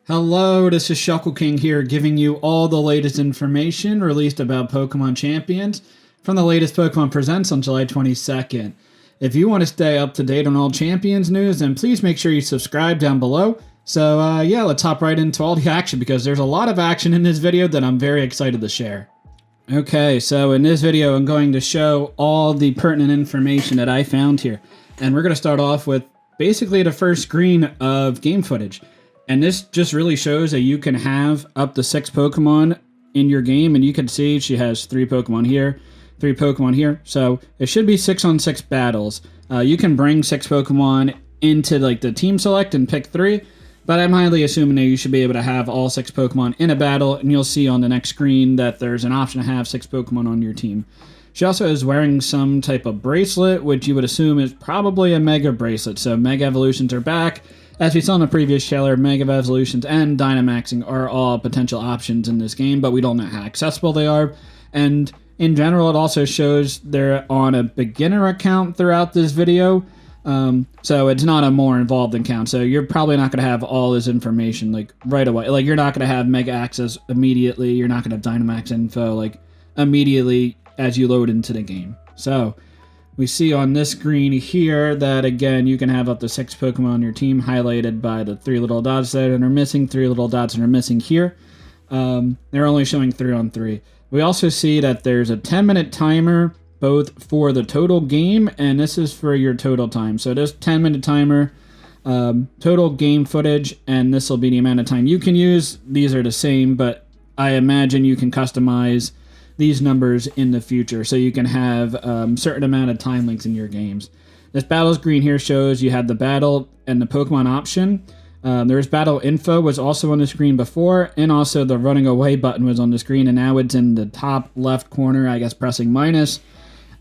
Hello, this is Shuckle King here, giving you all the latest information released about Pokemon Champions from the latest Pokemon Presents on July 22nd. If you want to stay up to date on all Champions news, then please make sure you subscribe down below. So let's hop right into all the action because there's a lot of action in this video that I'm very excited to share. Okay, so in this video I'm going to show all the pertinent information that I found here. And we're going to start off with basically the first screen of game footage. And this just really shows that you can have up to 6 Pokemon in your game. And you can see she has 3 Pokemon here, 3 Pokemon here. So it should be 6-on-6 battles. You can bring 6 Pokemon into like the team select and pick 3. But I'm highly assuming that you should be able to have all 6 Pokemon in a battle. And you'll see on the next screen that there's an option to have 6 Pokemon on your team. She also is wearing some type of bracelet, which you would assume is probably a Mega bracelet. So Mega Evolutions are back. As we saw in the previous trailer, Mega Evolutions and Dynamaxing are all potential options in this game, but we don't know how accessible they are. And in general, it also shows they're on a beginner account throughout this video, so it's not a more involved account. So you're probably not going to have all this information like right away. Like you're not going to have Mega access immediately. You're not going to have Dynamax info like immediately as you load into the game. So we see on this screen here that, again, you can have up to 6 Pokemon on your team highlighted by the 3 little dots that are missing, 3 little dots that are missing here. They're only showing 3-on-3. We also see that there's a 10-minute timer both for the total game, and this is for your total time. So this 10-minute timer, total game footage, and this will be the amount of time you can use. These are the same, but I imagine you can customize these numbers in the future, so you can have certain amount of time links in your games. This battle screen here shows you have the battle and the Pokemon option. There's battle info was also on the screen before, and also the running away button was on the screen, and now it's in the top left corner, I guess pressing minus.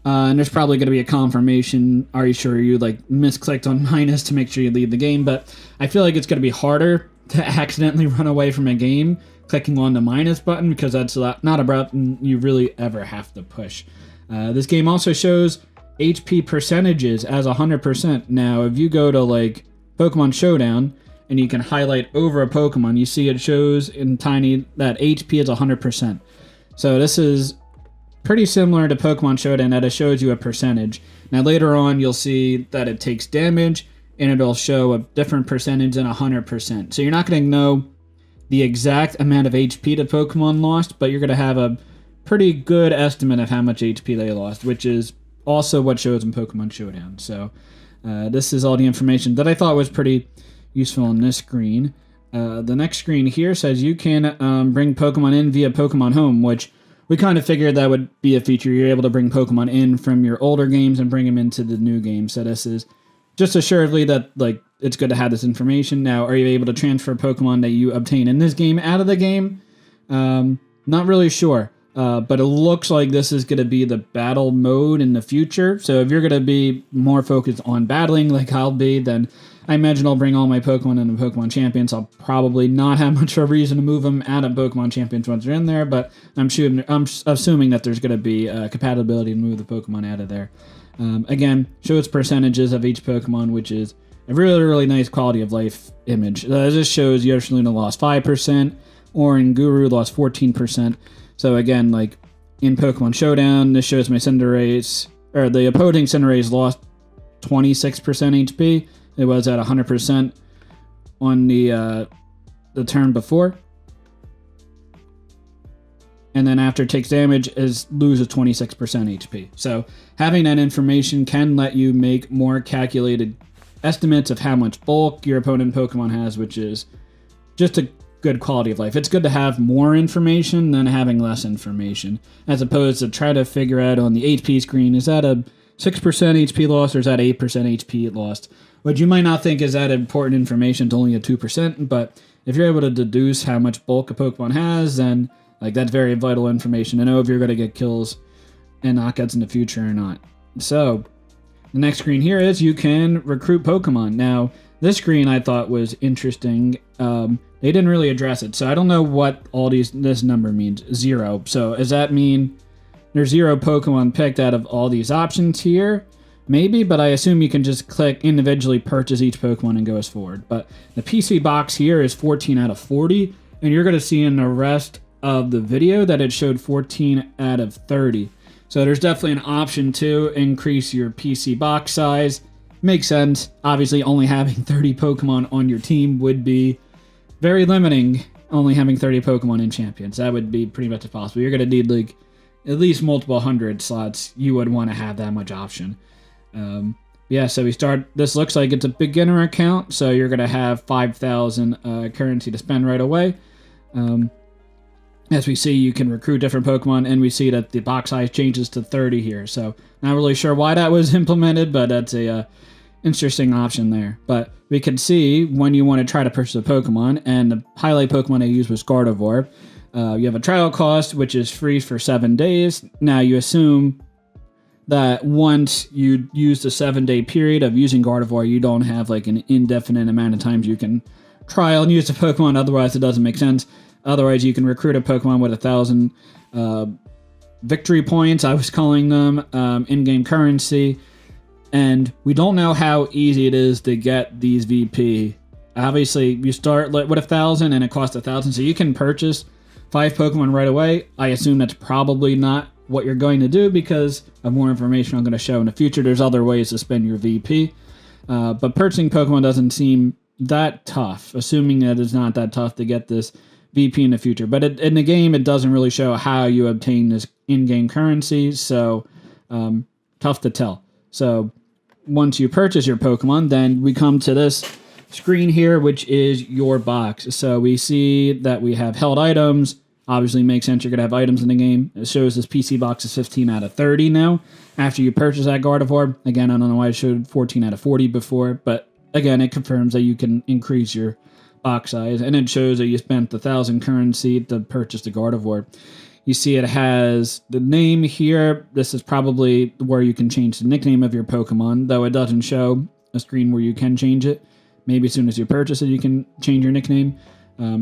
And there's probably going to be a confirmation. Are you sure you like misclicked on minus to make sure you leave the game? But I feel like it's going to be harder to accidentally run away from a game clicking on the minus button, because that's not a button you really ever have to push. This game also shows HP percentages as 100%. Now, if you go to like Pokemon Showdown and you can highlight over a Pokemon, you see it shows in tiny that HP is 100%. So this is pretty similar to Pokemon Showdown, that it shows you a percentage. Now later on you'll see that it takes damage and it'll show a different percentage than 100%. So you're not going to know the exact amount of HP the Pokemon lost, but you're going to have a pretty good estimate of how much HP they lost, which is also what shows in Pokemon Showdown. So this is all the information that I thought was pretty useful on this screen. The next screen here says you can bring Pokemon in via Pokemon Home, which we kind of figured that would be a feature. You're able to bring Pokemon in from your older games and bring them into the new game. So this is just assuredly that like it's good to have this information. Now, are you able to transfer Pokemon that you obtain in this game out of the game? Not really sure, but it looks like this is going to be the battle mode in the future. So if you're going to be more focused on battling like I'll be, then I imagine I'll bring all my Pokemon in the Pokemon Champions. I'll probably not have much of a reason to move them out of Pokemon Champions once they're in there, but I'm assuming that there's going to be compatibility to move the Pokemon out of there. Again, shows percentages of each Pokemon, which is a really, really nice quality of life image. This shows Yorshiluna lost 5%, Oranguru lost 14%. So again, like in Pokemon Showdown, this shows my Cinderace, or the opposing Cinderace lost 26% HP. It was at 100% on the turn before. And then after it takes damage, it loses 26% HP. So having that information can let you make more calculated estimates of how much bulk your opponent Pokemon has, which is just a good quality of life. It's good to have more information than having less information, as opposed to try to figure out on the HP screen, is that a 6% HP loss or is that 8% HP lost? Which you might not think is that important information to only a 2%, but if you're able to deduce how much bulk a Pokemon has, then like that's very vital information to know if you're going to get kills and knockouts in the future or not. So the next screen here is you can recruit Pokemon. Now, this screen I thought was interesting. They didn't really address it, so I don't know what all this number means. 0. So does that mean there's 0 Pokemon picked out of all these options here? Maybe, but I assume you can just click individually purchase each Pokemon and goes forward. But the PC box here is 14 out of 40, and you're going to see in the rest of the video that it showed 14 out of 30. So there's definitely an option to increase your PC box size. Makes sense. Obviously, only having 30 Pokemon on your team would be very limiting, only having 30 Pokemon in Champions. That would be pretty much impossible. You're going to need like at least multiple hundred slots. You would want to have that much option. Yeah, so we start. This looks like it's a beginner account, so you're going to have 5,000 currency to spend right away. As we see, you can recruit different Pokemon, and we see that the box size changes to 30 here. So not really sure why that was implemented, but that's a interesting option there. But we can see when you want to try to purchase a Pokemon, and the highlight Pokemon I used was Gardevoir. You have a trial cost, which is free for 7 days. Now you assume that once you use the 7-day period of using Gardevoir, you don't have like an indefinite amount of times you can trial and use the Pokemon. Otherwise, it doesn't make sense. Otherwise, you can recruit a Pokemon with 1,000 victory points, I was calling them, in-game currency. And we don't know how easy it is to get these VP. Obviously, you start with 1,000 and it costs 1,000, so you can purchase 5 Pokemon right away. I assume that's probably not what you're going to do because of more information I'm going to show in the future. There's other ways to spend your VP. But purchasing Pokemon doesn't seem that tough, assuming that it's not that tough to get this VP in the future. But in the game, it doesn't really show how you obtain this in-game currency, so tough to tell. So once you purchase your Pokemon, then we come to this screen here, which is your box. So we see that we have held items. Obviously makes sense, you're going to have items in the game. It shows this PC box is 15 out of 30 now. After you purchase that Gardevoir, again, I don't know why it showed 14 out of 40 before, but again, it confirms that you can increase your box size, and it shows that you spent 1,000 currency to purchase the Gardevoir. You see it has the name here. This is probably where you can change the nickname of your Pokemon, though it doesn't show a screen where you can change it. Maybe as soon as you purchase it, you can change your nickname.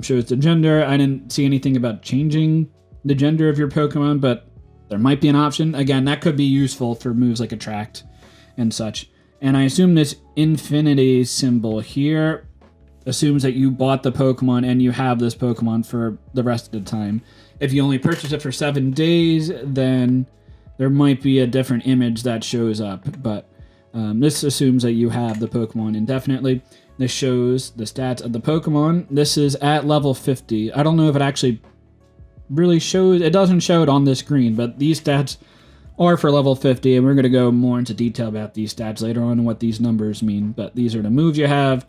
Shows the gender. I didn't see anything about changing the gender of your Pokemon, but there might be an option. Again, that could be useful for moves like Attract and such. And I assume this infinity symbol here assumes that you bought the Pokemon and you have this Pokemon for the rest of the time. If you only purchase it for 7 days, then there might be a different image that shows up. But this assumes that you have the Pokemon indefinitely. This shows the stats of the Pokemon. This is at level 50. I don't know if it actually really shows. It doesn't show it on this screen, but these stats are for level 50, and we're going to go more into detail about these stats later on and what these numbers mean. But these are the moves you have,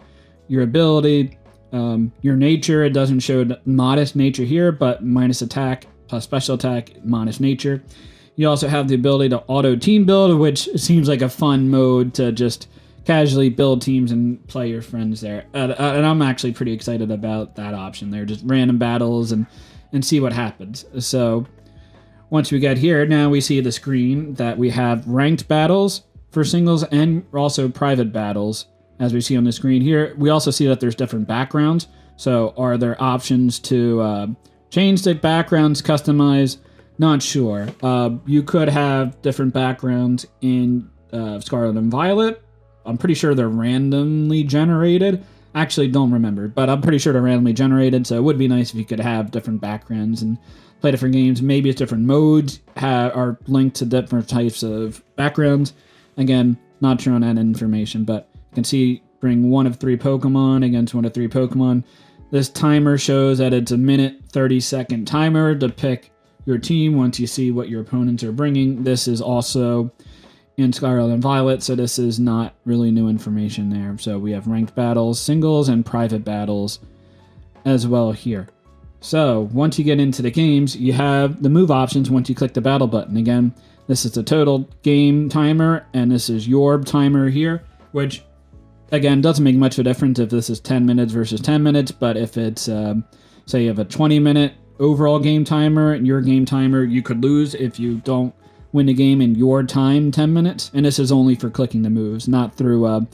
your ability, your nature. It doesn't show modest nature here, but minus attack plus special attack, modest nature. You also have the ability to auto team build, which seems like a fun mode to just casually build teams and play your friends there. And I'm actually pretty excited about that option there, just random battles and see what happens. So once we get here, now we see the screen that we have ranked battles for singles and also private battles. As we see on the screen here, we also see that there's different backgrounds. So are there options to change the backgrounds, customize? Not sure. You could have different backgrounds in Scarlet and Violet. I'm pretty sure they're randomly generated. Actually, don't remember, but I'm pretty sure they're randomly generated, so it would be nice if you could have different backgrounds and play different games. Maybe it's different modes are linked to different types of backgrounds. Again, not sure on that information, but you can see bring 1 of 3 Pokemon against 1 of 3 Pokemon. This timer shows that it's a minute 30-second timer to pick your team once you see what your opponents are bringing. This is also in Scarlet and Violet, so this is not really new information there. So we have ranked battles, singles, and private battles as well here. So once you get into the games, you have the move options once you click the battle button. Again, this is the total game timer, and this is your timer here, which again doesn't make much of a difference if this is 10 minutes versus 10 minutes, but if it's, say you have a 20-minute overall game timer, and your game timer, you could lose if you don't win the game in your time, 10 minutes. And this is only for clicking the moves, not through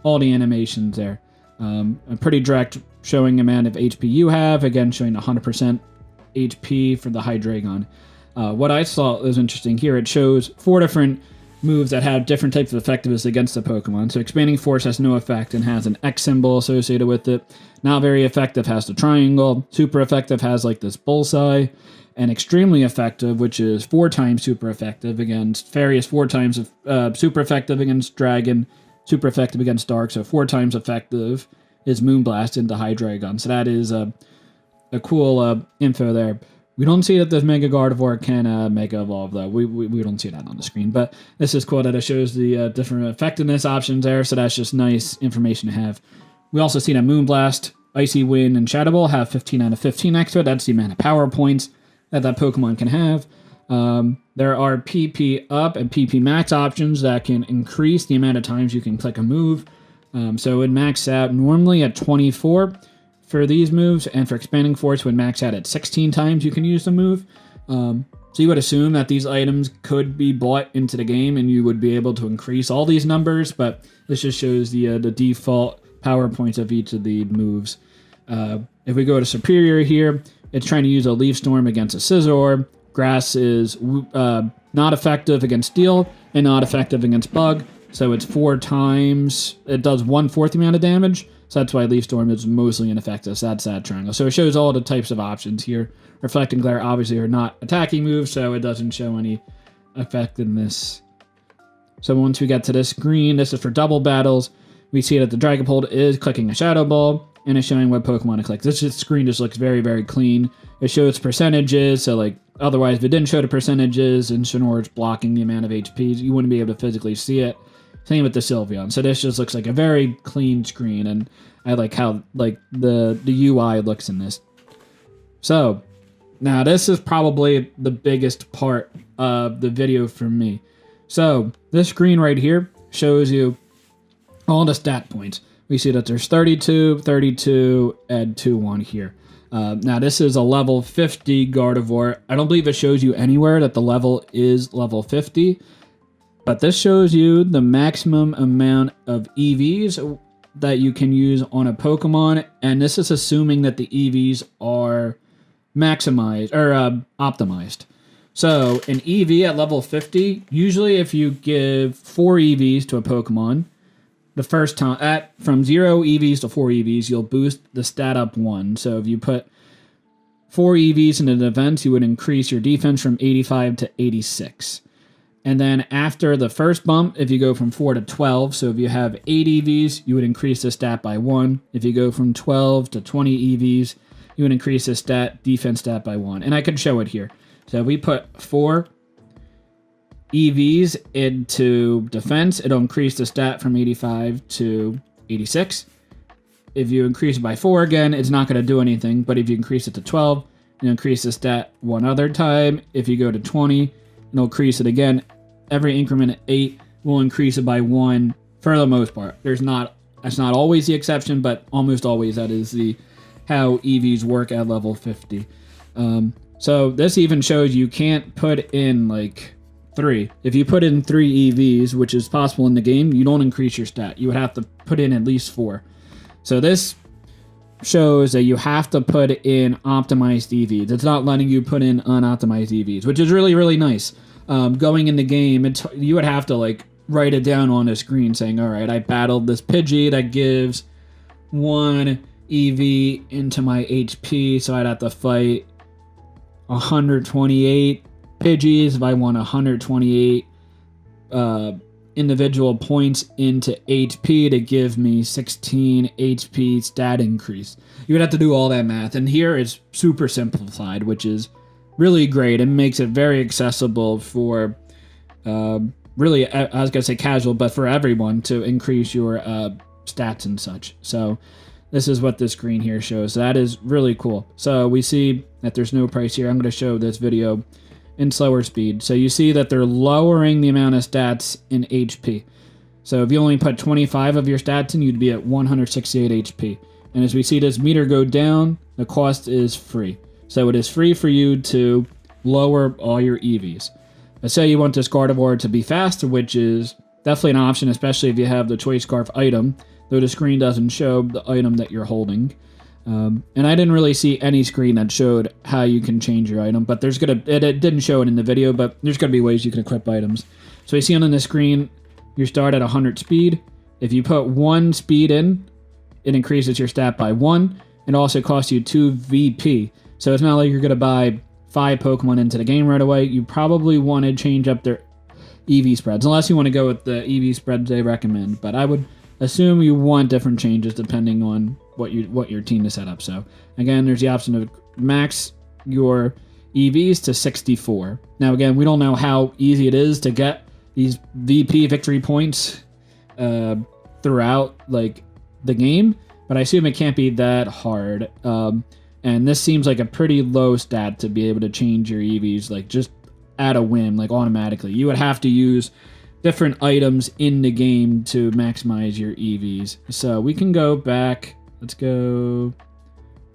all the animations there. A pretty direct showing amount of HP you have. Again, showing 100% HP for the Hydreigon. What I saw was interesting here. It shows 4 different moves that have different types of effectiveness against the Pokemon. So Expanding Force has no effect and has an X symbol associated with it. Not Very Effective has the triangle. Super Effective has like this bullseye. And Extremely Effective, which is 4 times super effective against Fairy, is 4 times super effective against Dragon, super effective against Dark, so 4 times effective is Moonblast into Hydreigon. So that is a cool info there. We don't see that this Mega Gardevoir can Mega Evolve, though. We don't see that on the screen. But this is cool that it shows the different effectiveness options there, so that's just nice information to have. We also see that Moonblast, Icy Wind, and Shadow Ball have 15 out of 15 next to it. That's the amount of power points that Pokemon can have. There are PP up and PP max options that can increase the amount of times you can click a move. So it would max out normally at 24 for these moves, and for Expanding Force would max out at 16 times you can use the move. So you would assume that these items could be bought into the game and you would be able to increase all these numbers, but this just shows the default power points of each of the moves. If we go to Superior here, it's trying to use a Leaf Storm against a Scizor. Grass is not effective against Steel and not effective against Bug. So it's 4 times, it does 1/4 the amount of damage. So that's why Leaf Storm is mostly ineffective. So that's that triangle. So it shows all the types of options here. Reflecting Glare obviously are not attacking moves, so it doesn't show any effectiveness. So once we get to this screen, this is for double battles. We see that the Dragapult is clicking a Shadow Ball, and it's showing what Pokemon to click. This screen just looks very, very clean. It shows percentages, so like, otherwise if it didn't show the percentages and Snorge blocking the amount of HPs, you wouldn't be able to physically see it. Same with the Sylveon. So this just looks like a very clean screen, and I like how like the UI looks in this. So, now this is probably the biggest part of the video for me. So, this screen right here shows you all the stat points. We see that there's 32, 32, and 2-1 here. Now, this is a level 50 Gardevoir. I don't believe it shows you anywhere that the level is level 50, but this shows you the maximum amount of EVs that you can use on a Pokemon, and this is assuming that the EVs are maximized or optimized. So, an EV at level 50, usually if you give 4 EVs to a Pokemon, the first time, from 0 EVs to 4 EVs, you'll boost the stat up 1. So if you put 4 EVs in an event, you would increase your defense from 85 to 86. And then after the first bump, if you go from 4 to 12, so if you have 8 EVs, you would increase the stat by 1. If you go from 12 to 20 EVs, you would increase the defense stat by 1. And I can show it here. So if we put 4 EVs into defense, it'll increase the stat from 85 to 86. If you increase it by 4 again, it's not going to do anything, but if you increase it to 12, you increase the stat one other time. If you go to 20, it'll increase it again. Every increment of 8 will increase it by 1 for the most part. That's not always the exception, but almost always that is how EVs work at level 50. So this even shows you can't put in like 3. If you put in 3 EVs, which is possible in the game, you don't increase your stat. You would have to put in at least 4. So this shows that you have to put in optimized EVs. It's not letting you put in unoptimized EVs, which is really, really nice. Going in the game, you would have to like write it down on a screen saying, all right, I battled this Pidgey that gives 1 EV into my HP, so I'd have to fight 128 Pidgeys if I want 128 individual points into HP to give me 16 HP stat increase. You would have to do all that math, and here it's super simplified, which is really great and makes it very accessible for really, I was going to say casual, but for everyone to increase your stats and such. So this is what this screen here shows. That is really cool. So we see that there's no price here. I'm going to show this video in slower speed. So you see that they're lowering the amount of stats in HP. So if you only put 25 of your stats in, you'd be at 168 HP. And as we see this meter go down, the cost is free. So it is free for you to lower all your EVs. Let's say you want this Gardevoir to be fast, which is definitely an option, especially if you have the Choice Scarf item, though the screen doesn't show the item that you're holding. And I didn't really see any screen that showed how you can change your item, but it didn't show it in the video, but there's gonna be ways you can equip items. So you see on the screen, you start at 100 speed. If you put 1 speed in, it increases your stat by 1. It also costs you 2 VP. So it's not like you're gonna buy 5 Pokemon into the game right away. You probably want to change up their EV spreads, unless you want to go with the EV spreads they recommend. But I would assume you want different changes depending on what your team is set up. So again, there's the option to max your EVs to 64. Now again, we don't know how easy it is to get these VP victory points throughout like the game, but I assume it can't be that hard. And this seems like a pretty low stat to be able to change your EVs like just at a whim, like automatically. You would have to use different items in the game to maximize your EVs. So we can go back. Let's go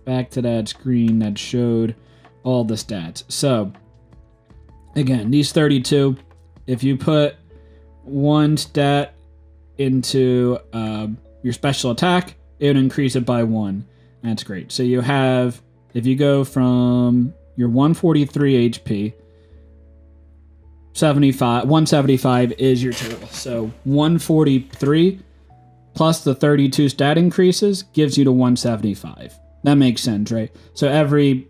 back to that screen that showed all the stats. So again, these 32, if you put 1 stat into your special attack, it would increase it by 1. That's great. So you have, if you go from your 143 HP, 175 is your total. So 143 plus the 32 stat increases gives you to 175. That makes sense, right? So every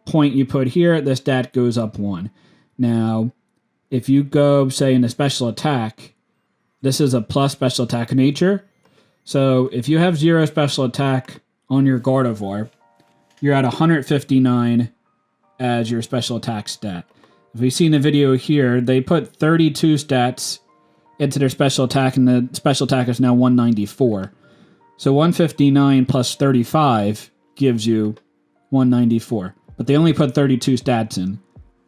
point you put here, the stat goes up 1. Now, if you go, say, in the special attack, this is a plus special attack nature. So if you have 0 special attack on your Gardevoir, you're at 159 as your special attack stat. If we see in the video here, they put 32 stats into their special attack, and the special attack is now 194. So 159 plus 35 gives you 194. But they only put 32 stats in.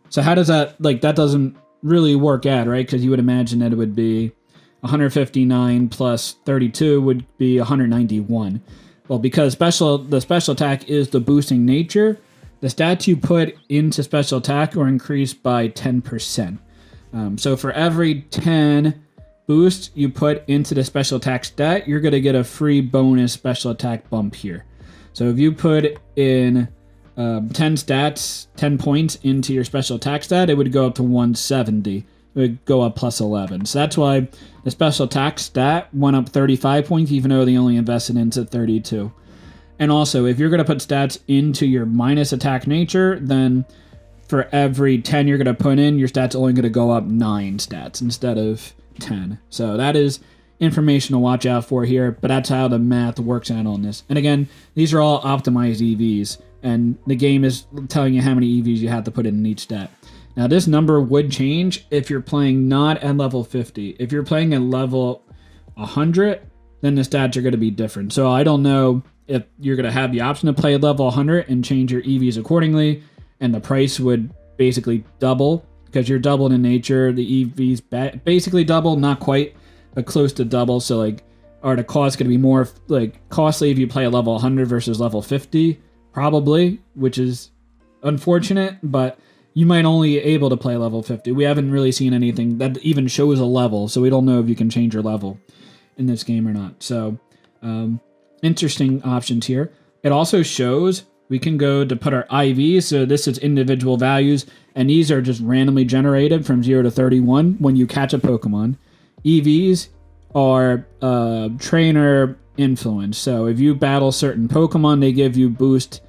So how does that, like, that doesn't really work out, right? Because you would imagine that it would be 159 plus 32 would be 191. Well, because the special attack is the boosting nature, the stats you put into special attack are increased by 10%. So for every 10 boost you put into the special attack stat, you're going to get a free bonus special attack bump here. So if you put in 10 stats, 10 points into your special attack stat, it would go up to 170. It would go up plus 11. So that's why the special attack stat went up 35 points, even though they only invested into 32. And also, if you're going to put stats into your minus attack nature, then for every 10 you're going to put in, your stats only going to go up 9 stats instead of 10. So that is information to watch out for here, but that's how the math works out on this. And again, these are all optimized EVs, and the game is telling you how many EVs you have to put in each stat. Now, this number would change if you're playing not at level 50. If you're playing at level 100, then the stats are going to be different. So I don't know if you're going to have the option to play at level 100 and change your EVs accordingly, and the price would basically double because you're doubled in nature. The EVs basically double, not quite, but close to double. So like, are the costs going to be more like costly if you play at level 100 versus level 50? Probably, which is unfortunate, but you might only be able to play level 50. We haven't really seen anything that even shows a level, so we don't know if you can change your level in this game or not. So, interesting options here. It also shows we can go to put our IVs, so this is individual values, and these are just randomly generated from 0 to 31 when you catch a Pokemon. EVs are trainer influence, so if you battle certain Pokemon, they give you boost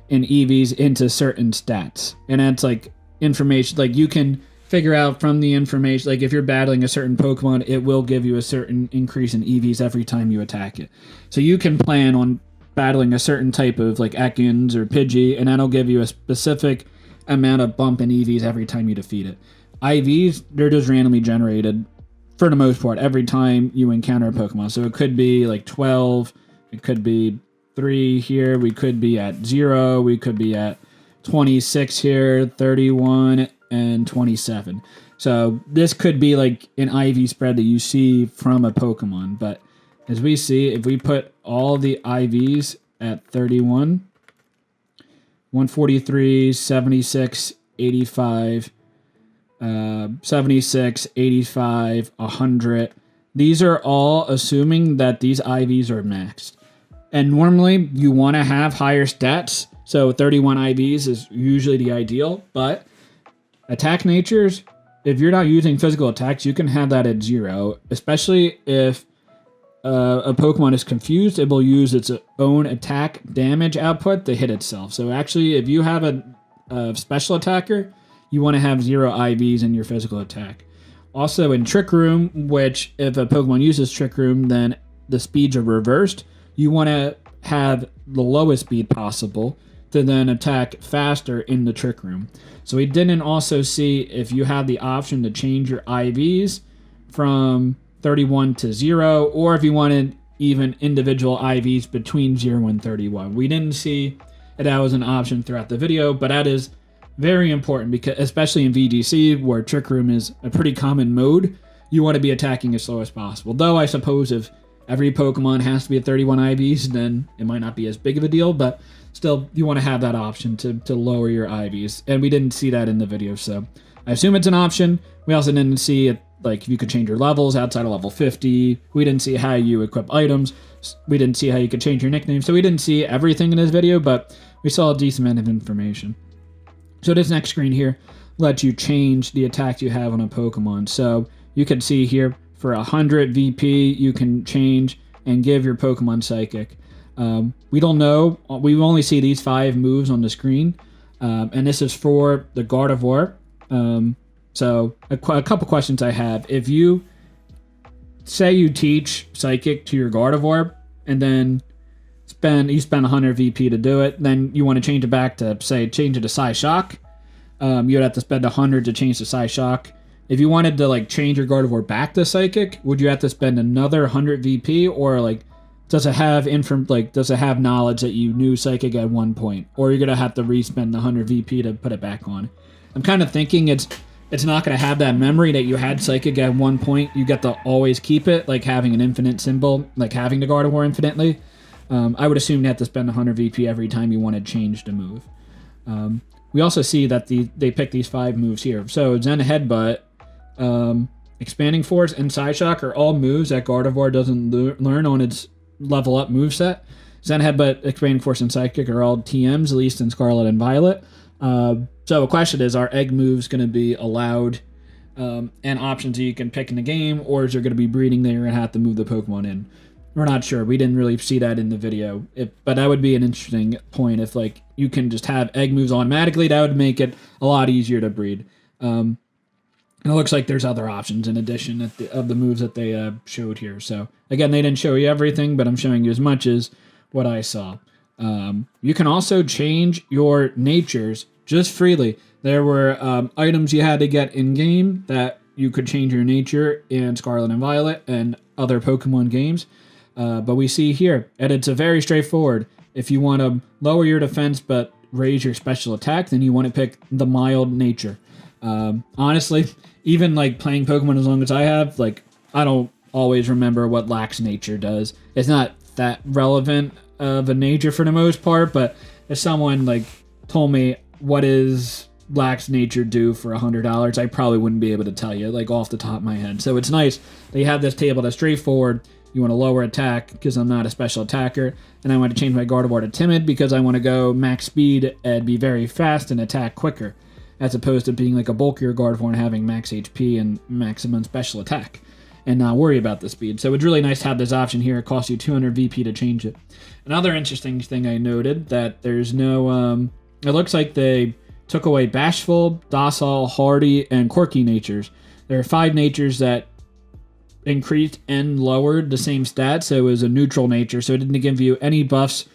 in EVs into certain stats, and that's like information, like you can figure out from the information, like if you're battling a certain Pokemon, it will give you a certain increase in EVs every time you attack it. So you can plan on battling a certain type of like Ekans or Pidgey, and that'll give you a specific amount of bump in EVs every time you defeat it. IVs, they're just randomly generated for the most part every time you encounter a Pokemon. So it could be like 12, it could be 3 here, we could be at 0, we could be at 26 here, 31, and 27. So this could be like an IV spread that you see from a Pokemon. But as we see, if we put all the IVs at 31, 143, 76, 85, 76, 85, 100, these are all assuming that these IVs are maxed. And normally you want to have higher stats. So 31 IVs is usually the ideal, but attack natures, if you're not using physical attacks, you can have that at 0, especially if a Pokemon is confused. It will use its own attack damage output to hit itself. So actually, if you have a special attacker, you want to have 0 IVs in your physical attack. Also in Trick Room, which if a Pokemon uses Trick Room, then the speeds are reversed. You want to have the lowest speed possible to then attack faster in the Trick Room. So we didn't also see if you have the option to change your IVs from 31 to 0, or if you wanted even individual IVs between 0 and 31. We didn't see that was an option throughout the video, but that is very important because, especially in VGC, where Trick Room is a pretty common mode, you want to be attacking as slow as possible. Though I suppose if every Pokemon has to be at 31 IVs, then it might not be as big of a deal, but still, you want to have that option to lower your IVs. And we didn't see that in the video, so I assume it's an option. We also didn't see it, like, if you could change your levels outside of level 50. We didn't see how you equip items. We didn't see how you could change your nickname. So we didn't see everything in this video, but we saw a decent amount of information. So this next screen here lets you change the attacks you have on a Pokemon. So you can see here for 100 VP, you can change and give your Pokemon Psychic. We don't know. We only see these 5 moves on the screen. And this is for the Gardevoir. So a couple questions I have. If you say you teach Psychic to your Gardevoir and then you spend 100 VP to do it, then you want to change it back to, say, change it to Psyshock. You would have to spend 100 to change to Psyshock. If you wanted to, like, change your Gardevoir back to Psychic, would you have to spend another 100 VP, or, like, does it have knowledge that you knew Psychic at one point, or you're gonna have to re-spend the 100 VP to put it back on? I'm kind of thinking it's not gonna have that memory that you had Psychic at one point. You get to always keep it, like having an infinite symbol, like having the Gardevoir infinitely. I would assume you have to spend 100 VP every time you want to change the move. We also see that they pick these 5 moves here. So Zen Headbutt, Expanding Force, and Psyshock are all moves that Gardevoir doesn't learn on its level up moveset. Zen Headbutt, Expanding Force, and Psychic are all TMs, at least in Scarlet and Violet. So a question is, are egg moves going to be allowed and options that you can pick in the game, or is there going to be breeding that you're going to have to move the Pokemon in? We're not sure. We didn't really see that in the video. But that would be an interesting point. If, like, you can just have egg moves automatically, that would make it a lot easier to breed. And it looks like there's other options in addition of the moves that they showed here. So, again, they didn't show you everything, but I'm showing you as much as what I saw. You can also change your natures just freely. There were items you had to get in-game that you could change your nature in Scarlet and Violet and other Pokemon games. But we see here, and it's a very straightforward. If you want to lower your defense but raise your special attack, then you want to pick the mild nature. Honestly, even like playing Pokemon as long as I have, like, I don't always remember what Lax Nature does. It's not that relevant of a nature for the most part, but if someone like told me what is Lax Nature do for $100, I probably wouldn't be able to tell you, like, off the top of my head. So it's nice they have this table that's straightforward. You want to lower attack because I'm not a special attacker, and I want to change my Gardevoir to Timid because I want to go max speed and be very fast and attack quicker, as opposed to being like a bulkier Gardevoir and having max HP and maximum special attack and not worry about the speed. So it's really nice to have this option here. It costs you 200 VP to change it. Another interesting thing I noted, that there's no, it looks like they took away Bashful, Docile, Hardy, and Quirky natures. There are 5 natures that increased and lowered the same stats, so it was a neutral nature, so it didn't give you any buffs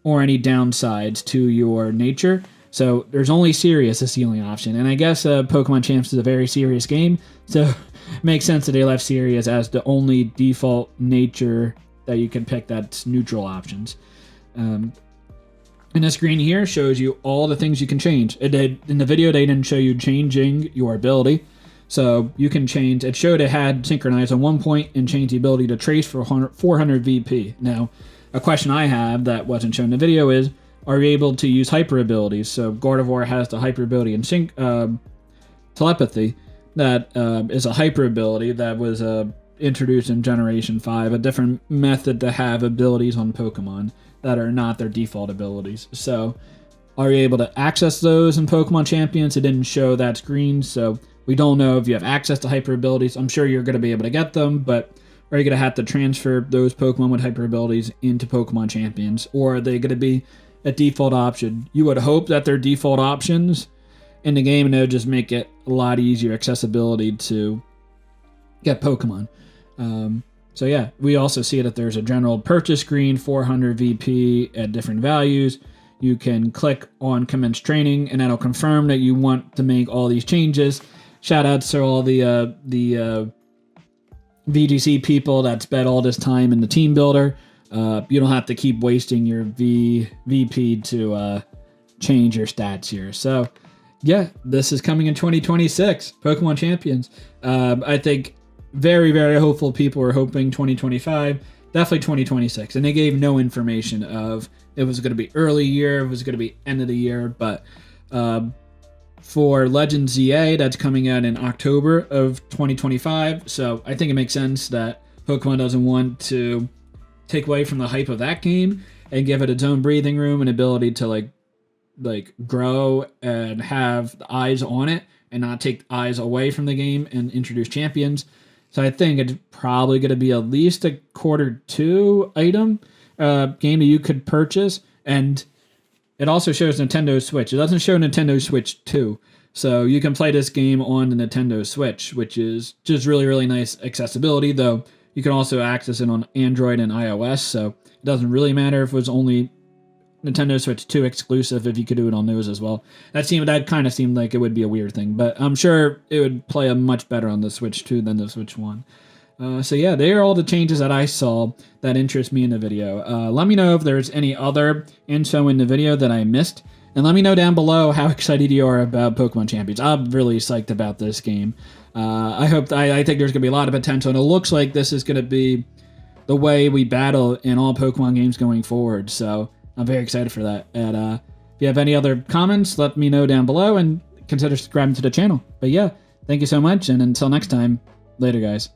or any downsides to your nature. So there's only serious as the only option, and I guess Pokemon Champs is a very serious game, so it makes sense that they left serious as the only default nature that you can pick that's neutral options. And the screen here shows you all the things you can change. In the video, they didn't show you changing your ability. So you can change, it showed it had synchronized on one point and change the ability to trace for 400 VP. Now, a question I have that wasn't shown in the video is, are you able to use hyper abilities? So Gardevoir has the hyper ability in Telepathy. That is a hyper ability that was introduced in Generation 5, a different method to have abilities on Pokemon that are not their default abilities. So, are you able to access those in Pokemon Champions? It didn't show that screen, so we don't know if you have access to hyper abilities. I'm sure you're going to be able to get them, but are you going to have to transfer those Pokemon with hyper abilities into Pokemon Champions? Or are they going to be a default option? You would hope that they're default options in the game, and it would just make it a lot easier accessibility to get Pokemon. So yeah, we also see that there's a general purchase screen, 400 VP at different values. You can click on commence training, and that'll confirm that you want to make all these changes. Shout outs to all the VGC people that spent all this time in the team builder. You don't have to keep wasting your VP to change your stats here. So yeah, this is coming in 2026, Pokemon Champions. I think very, very hopeful people were hoping 2025, definitely 2026. And they gave no information of it was going to be early year, it was going to be end of the year. But for Legends ZA, that's coming out in October of 2025. So I think it makes sense that Pokemon doesn't want to take away from the hype of that game and give it its own breathing room and ability to like grow and have the eyes on it and not take eyes away from the game and introduce champions. So I think it's probably going to be at least a Q2 item game that you could purchase. And it also shows Nintendo Switch. It doesn't show Nintendo Switch 2. So you can play this game on the Nintendo Switch, which is just really, really nice accessibility, though you can also access it on Android and iOS. So it doesn't really matter if it was only Nintendo Switch 2 exclusive, if you could do it on those as well. That kind of seemed like it would be a weird thing, but I'm sure it would play much better on the Switch 2 than the Switch 1. So yeah, they are all the changes that I saw that interest me in the video. Let me know if there's any other info in the video that I missed, and let me know down below how excited you are about Pokemon Champions. I'm really psyched about this game. I think there's going to be a lot of potential, and it looks like this is going to be the way we battle in all Pokemon games going forward. So I'm very excited for that. And if you have any other comments, let me know down below and consider subscribing to the channel. But yeah, thank you so much. And until next time, later guys.